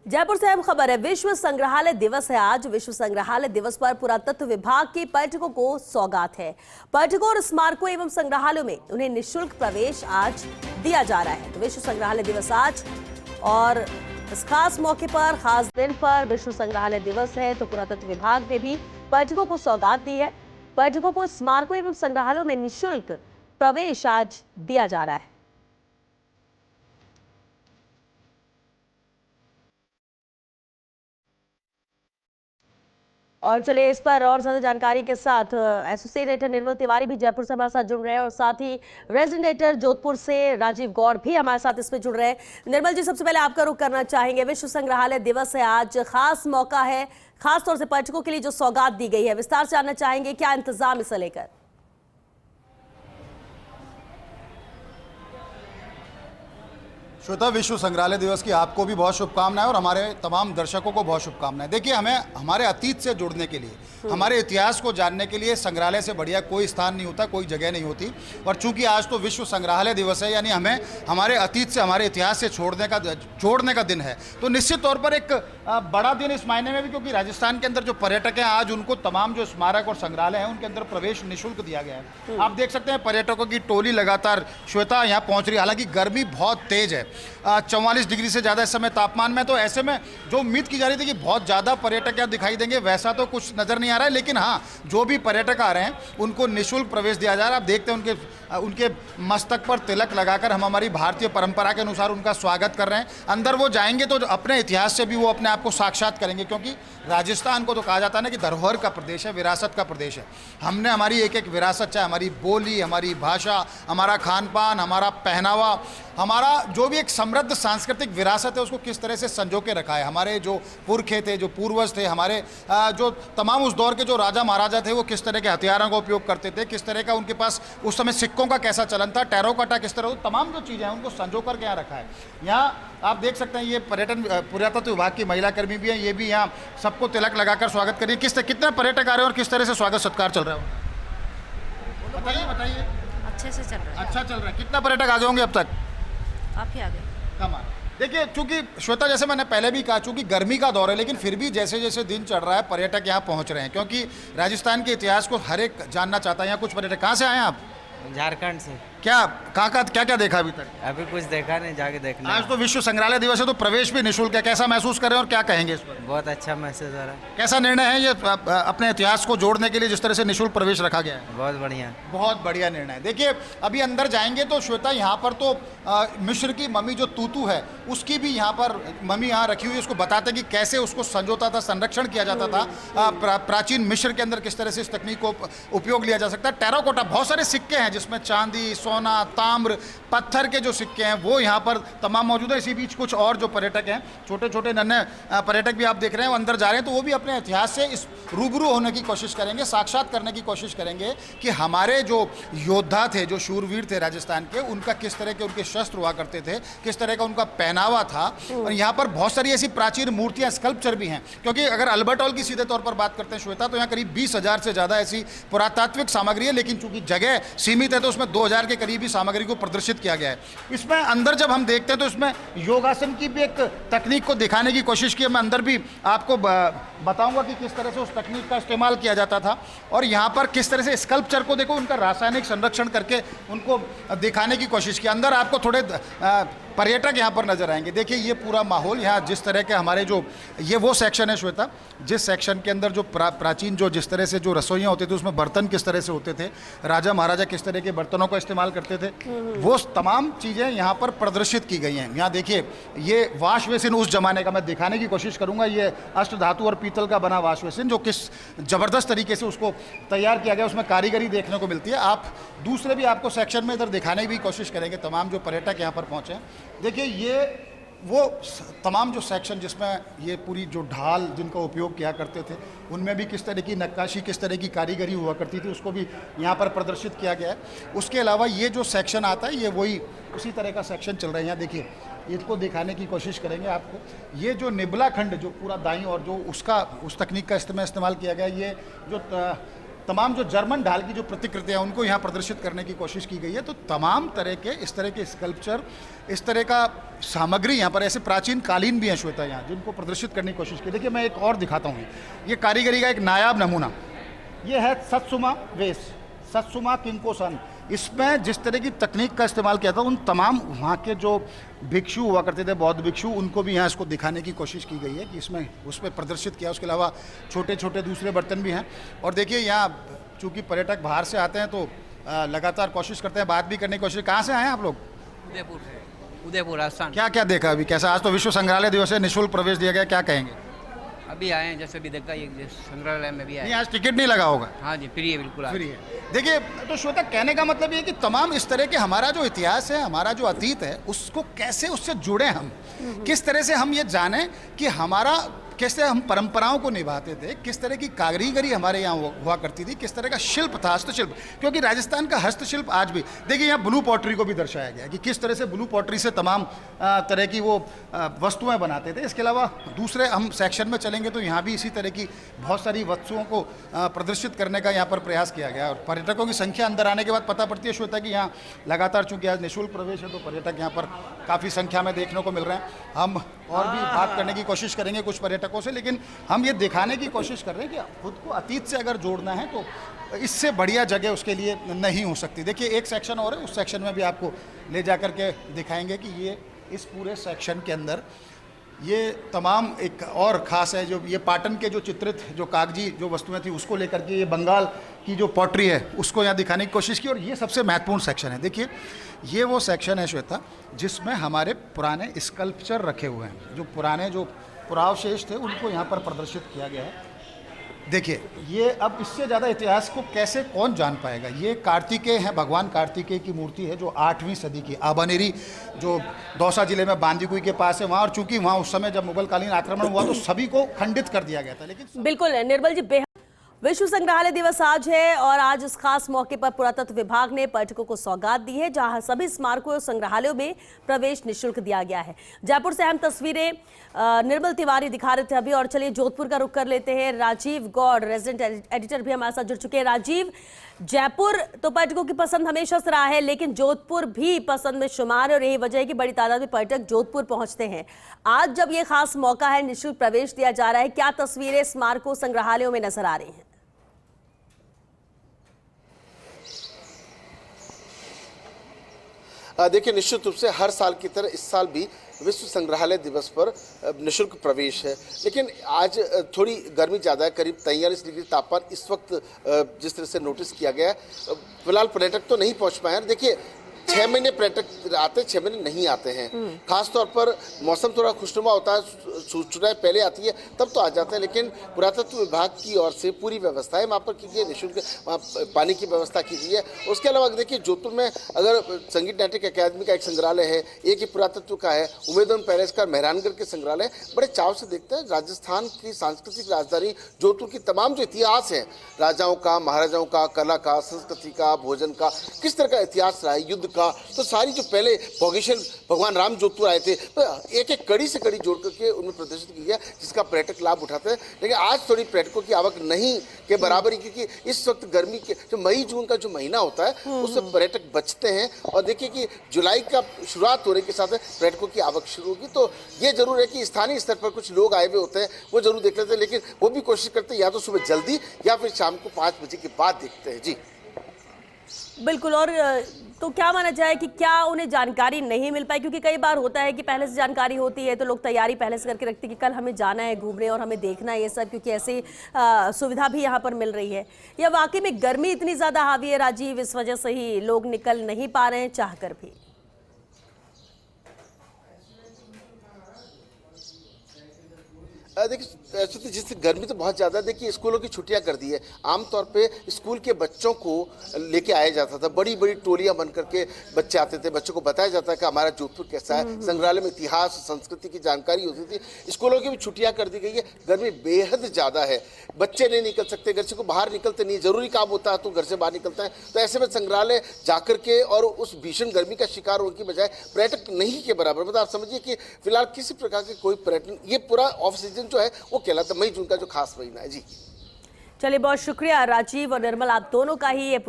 जयपुर से अहम खबर है। विश्व संग्रहालय दिवस है आज। विश्व संग्रहालय दिवस पर पुरातत्व विभाग के पर्यटकों को सौगात है। पर्यटकों और स्मारकों एवं संग्रहालयों में उन्हें निःशुल्क प्रवेश आज दिया जा रहा है। तो विश्व संग्रहालय दिवस आज और इस खास मौके पर, खास दिन पर विश्व संग्रहालय दिवस है, तो पुरातत्व विभाग ने भी पर्यटकों को सौगात दी है। पर्यटकों को स्मारकों एवं संग्रहालयों में निःशुल्क प्रवेश आज दिया जा रहा है। और चलिए इस पर और ज्यादा जानकारी के साथ एसोसिएट एडिटर निर्मल तिवारी भी जयपुर से हमारे साथ जुड़ रहे हैं और साथ ही रेजिडेंट एडिटर जोधपुर से राजीव गौड़ भी हमारे साथ इसमें जुड़ रहे हैं। निर्मल जी, सबसे पहले आपका रुख करना चाहेंगे। विश्व संग्रहालय दिवस है आज, खास मौका है, खास तौर से पर्यटकों के लिए जो सौगात दी गई है, विस्तार से जानना चाहेंगे क्या इंतजाम इसे लेकर? श्वेता, विश्व संग्रहालय दिवस की आपको भी बहुत शुभकामनाएं और हमारे तमाम दर्शकों को बहुत शुभकामनाएं। देखिए, हमें हमारे अतीत से जुड़ने के लिए, हमारे इतिहास को जानने के लिए संग्रहालय से बढ़िया कोई स्थान नहीं होता, कोई जगह नहीं होती। और चूंकि आज तो विश्व संग्रहालय दिवस है, यानी हमें हमारे अतीत से, हमारे इतिहास से जोड़ने का दिन है, तो निश्चित तौर पर एक बड़ा दिन इस मायने में भी, क्योंकि राजस्थान के अंदर जो पर्यटक हैं आज उनको तमाम जो स्मारक और संग्रहालय हैं उनके अंदर प्रवेश निःशुल्क दिया गया है। आप देख सकते हैं पर्यटकों की टोली लगातार, श्वेता, यहाँ पहुँच रही है। हालांकि गर्मी बहुत तेज है, 44 डिग्री से ज़्यादा इस समय तापमान में, तो ऐसे में जो उम्मीद की जा रही थी कि बहुत ज़्यादा पर्यटक यहाँ दिखाई देंगे, वैसा तो कुछ नज़र नहीं आ रहा है। लेकिन हाँ, जो भी पर्यटक आ रहे हैं उनको निःशुल्क प्रवेश दिया जा रहा है। आप देखते हैं उनके मस्तक पर तिलक लगाकर हम हमारी भारतीय परंपरा के अनुसार उनका स्वागत कर रहे हैं। अंदर वो जाएंगे तो अपने इतिहास से भी वो अपने आप को साक्षात करेंगे, क्योंकि राजस्थान को तो कहा जाता है ना कि धरोहर का प्रदेश है, विरासत का प्रदेश है। हमने हमारी एक एक विरासत, चाहे हमारी बोली, हमारी भाषा, हमारा खान पान, हमारा पहनावा, हमारा जो भी एक समृद्ध सांस्कृतिक विरासत है, उसको किस तरह से संजो के रखा है। हमारे जो पुरखे थे, जो पूर्वज थे, हमारे जो तमाम उस दौर के जो राजा महाराजा थे, वो किस तरह के हथियारों का उपयोग करते थे, किस तरह का उनके पास उस समय सिक्कों का कैसा चलन था, टेराकोटा किस तरह, तमाम जो चीज़ें हैं उनको संजो करके यहाँ रखा है। यहाँ आप देख सकते हैं, ये पुरातत्व विभाग की महिला कर्मी भी हैं, ये भी यहाँ सबको तिलक लगाकर स्वागत करिए। कितने पर्यटक आ रहे हैं और किस तरह से स्वागत सत्कार चल रहा है, बताइए। अच्छे से चल रहा है। अच्छा चल रहा है। कितना पर्यटक आ जाओगे अब तक? काफी आगे। कमाल। देखिए, चूंकि श्वेता, जैसे मैंने पहले भी कहा, चूंकि गर्मी का दौर है, लेकिन फिर भी जैसे जैसे दिन चढ़ रहा है पर्यटक यहाँ पहुँच रहे हैं, क्योंकि राजस्थान के इतिहास को हर एक जानना चाहता है। यहाँ कुछ पर्यटक, कहाँ से आए हैं आप? झारखंड से। क्या देखा अभी तक? अभी कुछ देखा नहीं, जाके देखना। आज तो विश्व संग्रहालय दिवस है, तो प्रवेश भी निःशुल्क है। कैसा महसूस कर रहे हैं और क्या कहेंगे इस पर? बहुत अच्छा महसूस हो रहा है। कैसा निर्णय है ये अपने इतिहास को जोड़ने के लिए जिस तरह से निःशुल्क प्रवेश रखा गया है? बहुत बढ़िया, बहुत बढ़िया निर्णय है। देखिए, अभी अंदर जाएंगे तो श्वेता, यहाँ पर तो मिस्र की मम्मी जो तूतू है, उसकी भी यहाँ पर मम्मी यहाँ रखी हुई है। उसको बताते कि कैसे उसको संजोता था, संरक्षण किया जाता था। प्राचीन मिस्र के अंदर किस तरह से इस तकनीक को उपयोग लिया जा सकता है। टेराकोटा, बहुत सारे सिक्के हैं जिसमें चांदी, सोना, ताम्र, पत्थर के जो सिक्के हैं वो यहाँ पर तमाम मौजूद है। इसी बीच कुछ और जो पर्यटक हैं, छोटे छोटे नन्हे पर्यटक भी आप देख रहे हैं, वो अंदर जा रहे हैं, तो वो भी अपने इतिहास से इस रूबरू होने की कोशिश करेंगे, साक्षात करने की कोशिश करेंगे कि हमारे जो योद्धा थे, जो शूरवीर थे राजस्थान के, उनका किस तरह के उनके शस्त्र हुआ करते थे, किस तरह का उनका पहनावा था। और यहाँ पर बहुत सारी ऐसी प्राचीन मूर्तियाँ, स्कल्पचर भी हैं, क्योंकि अगर अल्बर्ट हॉल की सीधे तौर पर बात करते हैं श्वेता, तो यहाँ करीब 20,000 से ज़्यादा ऐसी पुरातात्विक सामग्री है, लेकिन चूंकि जगह सीमित है तो उसमें 2,000 के करीब ही सामग्री को प्रदर्शित किया गया है। इसमें अंदर जब हम देखते हैं तो इसमें योगासन की भी एक तकनीक को दिखाने की कोशिश की है। मैं अंदर भी आपको बताऊंगा कि किस तरह से उस तकनीक का इस्तेमाल किया जाता था, और यहाँ पर किस तरह से स्कल्पचर को देखो, उनका रासायनिक संरक्षण करके उनको दिखाने की कोशिश की। अंदर आपको थोड़े पर्यटक यहाँ पर नजर आएंगे। देखिए, ये पूरा माहौल यहाँ जिस तरह के हमारे जो ये वो सेक्शन है श्वेता, जिस सेक्शन के अंदर जो प्राचीन जो जिस तरह से जो रसोइयाँ होती थी, उसमें बर्तन किस तरह से होते थे, राजा महाराजा किस तरह के बर्तनों का इस्तेमाल करते थे, वो तमाम चीज़ें यहाँ पर प्रदर्शित की गई हैं। यहाँ देखिए, ये वाश बेसिन उस जमाने का मैं दिखाने की कोशिश करूँगा। ये अष्ट धातु और पीतल का बना वाश बेसिन, जो किस ज़बरदस्त तरीके से उसको तैयार किया गया, उसमें कारीगरी देखने को मिलती है। आप दूसरे भी आपको सेक्शन में इधर दिखाने की कोशिश करेंगे, तमाम जो पर्यटक यहाँ पर पहुँचे हैं। देखिए, ये वो तमाम जो सेक्शन जिसमें ये पूरी जो ढाल जिनका उपयोग किया करते थे, उनमें भी किस तरह की नक्काशी, किस तरह की कारीगरी हुआ करती थी, उसको भी यहाँ पर प्रदर्शित किया गया है। उसके अलावा ये जो सेक्शन आता है, ये वही उसी तरह का सेक्शन चल रहा है। यहाँ देखिए, इसको दिखाने की कोशिश करेंगे आपको। ये जो निबला खंड जो पूरा दाईं और जो उसका उस तकनीक का इस्तेमाल किया गया, ये जो तमाम जो जर्मन ढाल की जो प्रतिकृतियाँ उनको यहाँ प्रदर्शित करने की कोशिश की गई है। तो तमाम तरह के इस तरह के स्कल्पचर, इस तरह का सामग्री यहाँ पर, ऐसे प्राचीन कालीन भी हैं श्वेता यहाँ, जिनको प्रदर्शित करने की कोशिश की। देखिए मैं एक और दिखाता हूँ, ये कारीगरी का एक नायाब नमूना, ये है सत्सुमा वेस, सत्सुमा किंकोसन। इसमें जिस तरह की तकनीक का इस्तेमाल किया था, उन तमाम वहाँ के जो भिक्षु हुआ करते थे, बौद्ध भिक्षु, उनको भी यहाँ इसको दिखाने की कोशिश की गई है कि इसमें उसमें प्रदर्शित किया। उसके अलावा छोटे छोटे दूसरे बर्तन भी हैं। और देखिए यहाँ चूँकि पर्यटक बाहर से आते हैं तो लगातार कोशिश करते हैं, बात भी करने की कोशिश। कहाँ से आए हैं आप लोग? उदयपुर से, उदयपुर राजस्थान। क्या क्या देखा अभी, कैसा? आज तो विश्व संग्रहालय दिवस है, निःशुल्क प्रवेश दिया गया, क्या कहेंगे? अभी आए हैं, जैसे भी देखा, ये संग्रहालय में भी आए। नहीं, आज टिकट नहीं लगा होगा? हाँ जी, फ्री है, बिल्कुल फ्री है। देखिए तो श्वेता, कहने का मतलब ये है कि तमाम इस तरह के हमारा जो इतिहास है, हमारा जो अतीत है, उसको कैसे उससे जुड़े हम, किस तरह से हम ये जानें कि हमारा कैसे हम परंपराओं को निभाते थे, किस तरह की कारीगरी हमारे यहाँ हुआ करती थी, किस तरह का शिल्प था, हस्तशिल्प। क्योंकि राजस्थान का हस्तशिल्प आज भी, देखिए यहाँ ब्लू पॉटरी को भी दर्शाया गया है कि किस तरह से ब्लू पॉटरी से तमाम तरह की वो वस्तुएं बनाते थे। इसके अलावा दूसरे हम सेक्शन में चलेंगे तो यहाँ भी इसी तरह की बहुत सारी वस्तुओं को प्रदर्शित करने का यहाँ पर प्रयास किया गया। और पर्यटकों की संख्या अंदर आने के बाद पता पड़ती है श्वेता कि यहाँ लगातार, चूँकि आज निःशुल्क प्रवेश है, तो पर्यटक यहाँ पर काफ़ी संख्या में देखने को मिल रहे हैं। हम और भी बात करने की कोशिश करेंगे कुछ पर्यटकों से, लेकिन हम ये दिखाने की कोशिश कर रहे हैं कि खुद को अतीत से अगर जोड़ना है तो इससे बढ़िया जगह उसके लिए नहीं हो सकती। देखिए एक सेक्शन और है, उस सेक्शन में भी आपको ले जा कर के दिखाएंगे कि ये इस पूरे सेक्शन के अंदर ये तमाम एक और ख़ास है, जो ये पाटन के जो चित्रित जो कागजी जो वस्तुएं थी उसको लेकर के, ये बंगाल की जो पॉटरी है उसको यहाँ दिखाने की कोशिश की। और ये सबसे महत्वपूर्ण सेक्शन है। देखिए ये वो सेक्शन है श्वेता, जिसमें हमारे पुराने स्कल्पचर रखे हुए हैं, जो पुराने जो पुरावशेष थे उनको यहाँ पर प्रदर्शित किया गया है। देखिए ये, अब इससे ज़्यादा इतिहास को कैसे कौन जान पाएगा। ये कार्तिकेय है, भगवान कार्तिकेय की मूर्ति है, जो 8वीं सदी की, आबानेरी जो दौसा जिले में बांदीकुई के पास है वहाँ। और चूंकि वहाँ उस समय जब मुगलकालीन आक्रमण हुआ तो सभी को खंडित कर दिया गया था। लेकिन बिल्कुल निर्मल जी, बेहद विश्व संग्रहालय दिवस आज है और आज इस खास मौके पर पुरातत्व विभाग ने पर्यटकों को सौगात दी है, जहां सभी स्मारकों और संग्रहालयों में प्रवेश निःशुल्क दिया गया है। जयपुर से अहम तस्वीरें निर्मल तिवारी दिखा रहे थे अभी। और चलिए जोधपुर का रुख कर लेते हैं। राजीव गौड़, रेजिडेंट एडिटर भी हमारे साथ जुड़ चुके हैं। राजीव, जयपुर तो पर्यटकों की पसंद हमेशा से रहा है, लेकिन जोधपुर भी पसंद में शुमार है और यही वजह है कि बड़ी तादाद में पर्यटक जोधपुर पहुंचते हैं। आज जब ये खास मौका है, निःशुल्क प्रवेश दिया जा रहा है, क्या तस्वीरें स्मारकों संग्रहालयों में नजर आ रही हैं? देखिए निश्चित रूप से हर साल की तरह इस साल भी विश्व संग्रहालय दिवस पर निःशुल्क प्रवेश है, लेकिन आज थोड़ी गर्मी ज़्यादा है, करीब 43 डिग्री तापमान इस वक्त जिस तरह से नोटिस किया गया है। फिलहाल पर्यटक तो नहीं पहुंच पाए हैं। देखिए 6 महीने पर्यटक आते हैं, 6 महीने नहीं आते हैं। खास तौर पर मौसम थोड़ा खुशनुमा होता है, सूचनाएं पहले आती है तब तो आ जाते हैं। लेकिन पुरातत्व विभाग की ओर से पूरी व्यवस्था है वहाँ पर की गई है, निःशुल्क वहाँ पानी की व्यवस्था की गई है। उसके अलावा देखिए जोधपुर में अगर संगीत नाटक अकादमी का एक संग्रहालय है, एक ही पुरातत्व का है, उमेदवन पैलेस का, मेहरानगढ़ के संग्रहालय बड़े चाव से देखते हैं। राजस्थान की सांस्कृतिक राजधानी जोधपुर की तमाम जो इतिहास है, राजाओं का, महाराजाओं का, कला का, संस्कृति का, भोजन का, किस तरह का इतिहास रहा है, युद्ध का, तो सारी जो पहले भोगेश्वर भगवान राम जोधपुर आए थे, तो एक एक कड़ी से कड़ी जोड़ करके उनमें प्रदर्शित की गया, जिसका पर्यटक लाभ उठाते हैं। लेकिन आज थोड़ी पर्यटकों की आवक नहीं के बराबर ही, क्योंकि इस वक्त गर्मी के जो मई जून का जो महीना होता है उससे पर्यटक बचते हैं। और देखिए कि जुलाई का शुरुआत होने के साथ पर्यटकों की आवक शुरू होगी। तो ये जरूर है कि स्थानीय स्तर पर कुछ लोग आए हुए होते हैं, वो जरूर देख लेते हैं, लेकिन वो भी कोशिश करते हैं या तो सुबह जल्दी या फिर शाम को 5 बजे के बाद देखते हैं। जी बिल्कुल। और तो क्या माना जाए कि क्या उन्हें जानकारी नहीं मिल पाई? क्योंकि कई बार होता है कि पहले से जानकारी होती है तो लोग तैयारी पहले से करके रखते हैं कि कल हमें जाना है घूमने और हमें देखना है ये सब, क्योंकि ऐसी सुविधा भी यहाँ पर मिल रही है। या वाकई में गर्मी इतनी ज़्यादा हावी है राजीव, इस वजह से ही लोग निकल नहीं पा रहे हैं चाहकर भी? देखिए जिससे गर्मी तो बहुत ज़्यादा है। देखिए स्कूलों की छुट्टियां कर दी है, आमतौर पे स्कूल के बच्चों को लेके आया जाता था, बड़ी बड़ी टोलियां बन करके बच्चे आते थे, बच्चों को बताया जाता है कि हमारा जोधपुर कैसा है, संग्रहालय में इतिहास संस्कृति की जानकारी होती थी। स्कूलों की भी छुट्टियां कर दी गई है, गर्मी बेहद ज़्यादा है, बच्चे नहीं निकल सकते, घर से को बाहर निकलते नहीं, जरूरी काम होता है तो घर से बाहर निकलता है। तो ऐसे में संग्रहालय जाकर के और उस भीषण गर्मी का शिकार होने की बजाय पर्यटक नहीं के बराबर, मतलब आप समझिए कि फिलहाल किसी प्रकार के कोई पर्यटन, ये पूरा ऑफ सीजन जो है वो कहलाता है मई जून का जो खास महीना है। जी चलिए, बहुत शुक्रिया राजीव और निर्मल, आप दोनों का ही ये